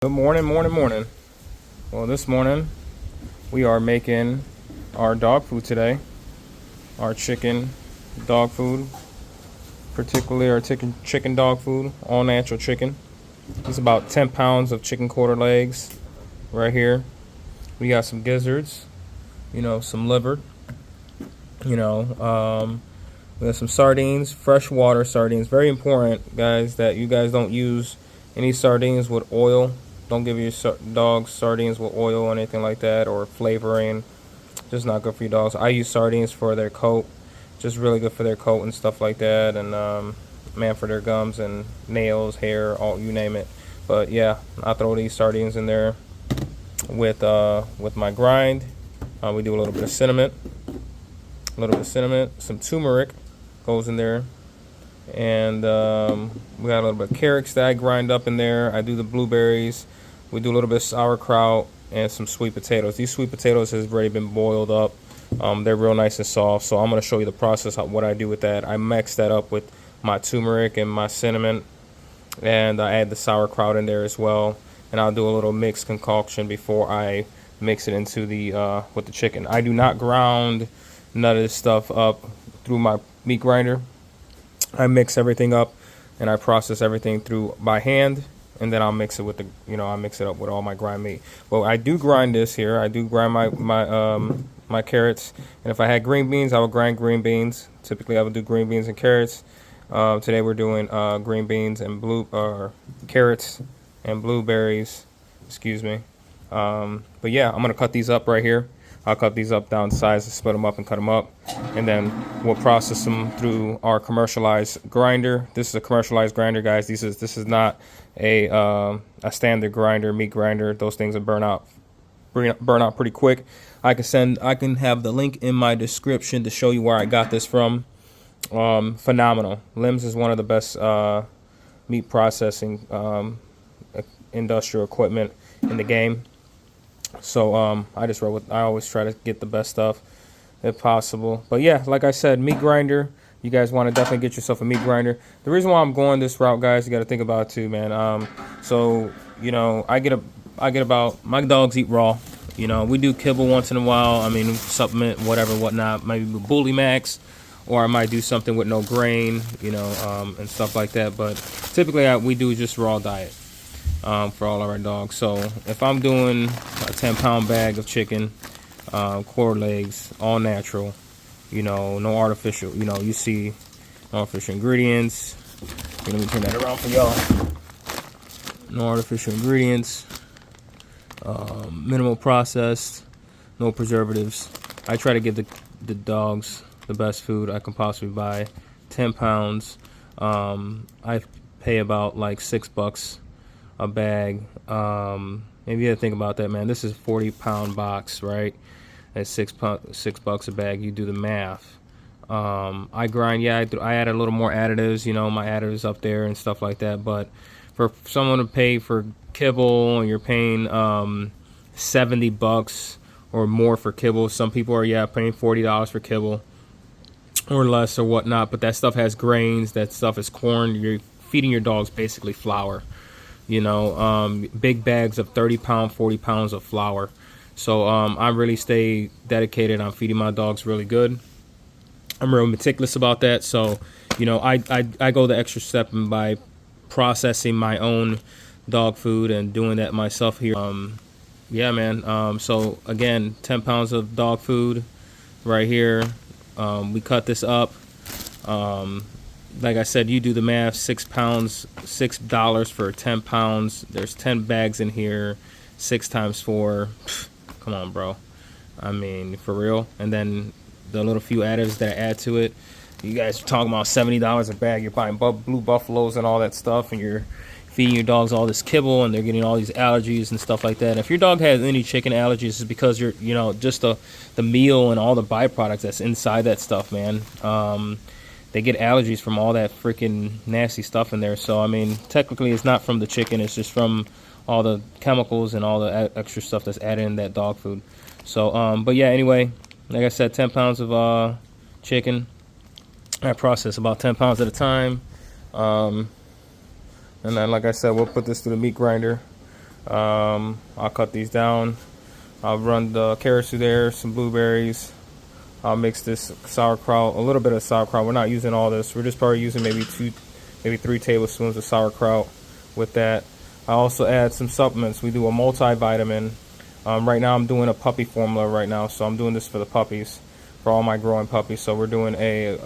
Good morning, morning. Well, this morning we are making our dog food today. Our chicken dog food, particularly our chicken dog food, all natural chicken. It's about 10 pounds of chicken quarter legs right here. We got some gizzards, some liver, we got some sardines, freshwater sardines. Very important, guys, that you guys don't use any sardines with oil. Don't give your dogs sardines with oil or anything like that, or flavoring. Just not good for your dogs. I use sardines for their coat. Just really good for their coat and stuff like that. And man, for their gums and nails, hair, all you name it. But yeah, I throw these sardines in there with my grind. We do a little bit of cinnamon, some turmeric goes in there, and we got a little bit of carrots that I grind up in there. I do the blueberries. We do a little bit of sauerkraut and some sweet potatoes. These sweet potatoes has already been boiled up. They're real nice and soft. So I'm going to show you the process of what I do with that. I mix that up with my turmeric and my cinnamon, and I add the sauerkraut in there as well. And I'll do a little mixed concoction before I mix it into the with the chicken. I do not ground none of this stuff up through my meat grinder. I mix everything up and I process everything through by hand, and then I'll mix it with I mix it up with all my grind meat. Well, I do grind this here. I do grind my carrots, and if I had green beans, I would grind green beans. Typically, I would do green beans and carrots. Today we're doing green beans and carrots and blueberries. Excuse me. But yeah, I'm gonna cut these up right here. I'll cut these up down size and split them up and cut them up. And then we'll process them through our commercialized grinder. This is a commercialized grinder, guys. This is not a standard grinder, meat grinder. Those things will burn out pretty quick. I can have the link in my description to show you where I got this from. Phenomenal. Limbs is one of the best meat processing industrial equipment in the game. So I always try to get the best stuff if possible. But yeah, like I said, meat grinder. You guys want to definitely get yourself a meat grinder. The reason why I'm going this route, guys, you got to think about it too, man. So I get about, my dogs eat raw. We do kibble once in a while. I mean, supplement, whatever, whatnot. Maybe Bully Max, or I might do something with no grain, and stuff like that. But typically, we do just raw diet. For all of our dogs. So if I'm doing a 10-pound bag of chicken, quarter legs, all natural, no artificial, you see no artificial ingredients. Let me turn that around for y'all. No artificial ingredients, minimal processed, no preservatives. I try to give the dogs the best food I can possibly buy. 10 pounds. I pay about like $6 a bag. Maybe you gotta think about that, man. This is a 40-pound box, right? That's $6 a bag. You do the math. I grind. Yeah, I add a little more additives. My additives up there and stuff like that. But for someone to pay for kibble, and you're paying $70 or more for kibble. Some people are paying $40 for kibble or less or whatnot. But that stuff has grains. That stuff is corn. You're feeding your dogs basically flour. Big bags of 30-pound, 40 pounds of flour. So I really stay dedicated on feeding my dogs really good. I'm real meticulous about that. So, I go the extra step by processing my own dog food and doing that myself here. Yeah, man. So again, 10 pounds of dog food right here. We cut this up. Like I said, you do the math. 6 pounds, $6 for 10 pounds. There's 10 bags in here. 6 times 4. Come on, bro. I mean, for real. And then the little few additives that I add to it. You guys are talking about $70 a bag. You're buying blue buffaloes and all that stuff, and you're feeding your dogs all this kibble, and they're getting all these allergies and stuff like that. If your dog has any chicken allergies, it's because you're, just the meal and all the byproducts that's inside that stuff, man. They get allergies from all that freaking nasty stuff in there. So, I mean, technically it's not from the chicken. It's just from all the chemicals and all the extra stuff that's added in that dog food. So, but yeah, anyway, like I said, 10 pounds of chicken. I process about 10 pounds at a time. And then, like I said, we'll put this through the meat grinder. I'll cut these down. I'll run the carrots through there, some blueberries. I'll mix this sauerkraut, a little bit of sauerkraut. We're not using all this. We're just probably using maybe 3 tablespoons of sauerkraut with that. I also add some supplements. We do a multivitamin. Right now I'm doing a puppy formula right now, so I'm doing this for the puppies, for all my growing puppies. So we're doing I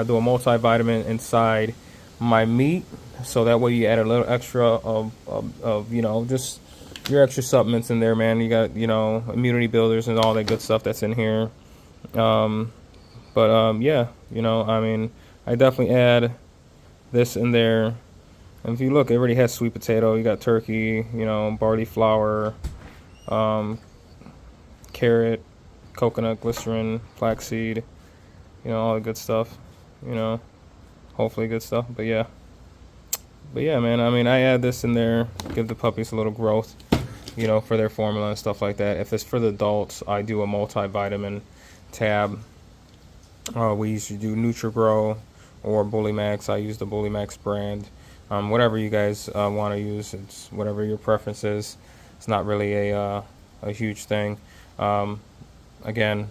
do a multivitamin inside my meat, so that way you add a little extra of just your extra supplements in there, man. You got, immunity builders and all that good stuff that's in here. Yeah, I definitely add this in there. And if you look, it already has sweet potato. You got turkey, barley flour, carrot, coconut, glycerin, flaxseed, all the good stuff, hopefully good stuff. But yeah, man, I add this in there, give the puppies a little growth, for their formula and stuff like that. If it's for the adults, I do a multivitamin tab. We usually do NutriGrow or BullyMax. I use the BullyMax brand. Whatever you guys want to use, it's whatever your preference is. It's not really a huge thing. Again,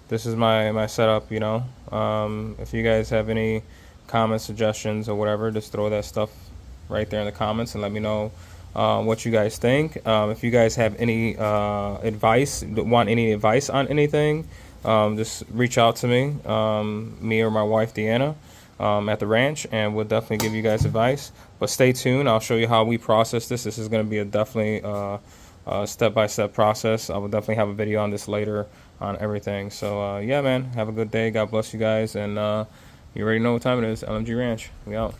this is my setup. If you guys have any comments, suggestions, or whatever, just throw that stuff right there in the comments and let me know what you guys think. If you guys have any want any advice on anything, just reach out to me, me or my wife Deanna, at the ranch, and we'll definitely give you guys advice. But stay tuned. I'll show you how we process this. This is going to be a definitely step-by-step process. I will definitely have a video on this later on everything. So yeah, man, have a good day. God bless you guys, and you already know what time it is. LMG Ranch, we out.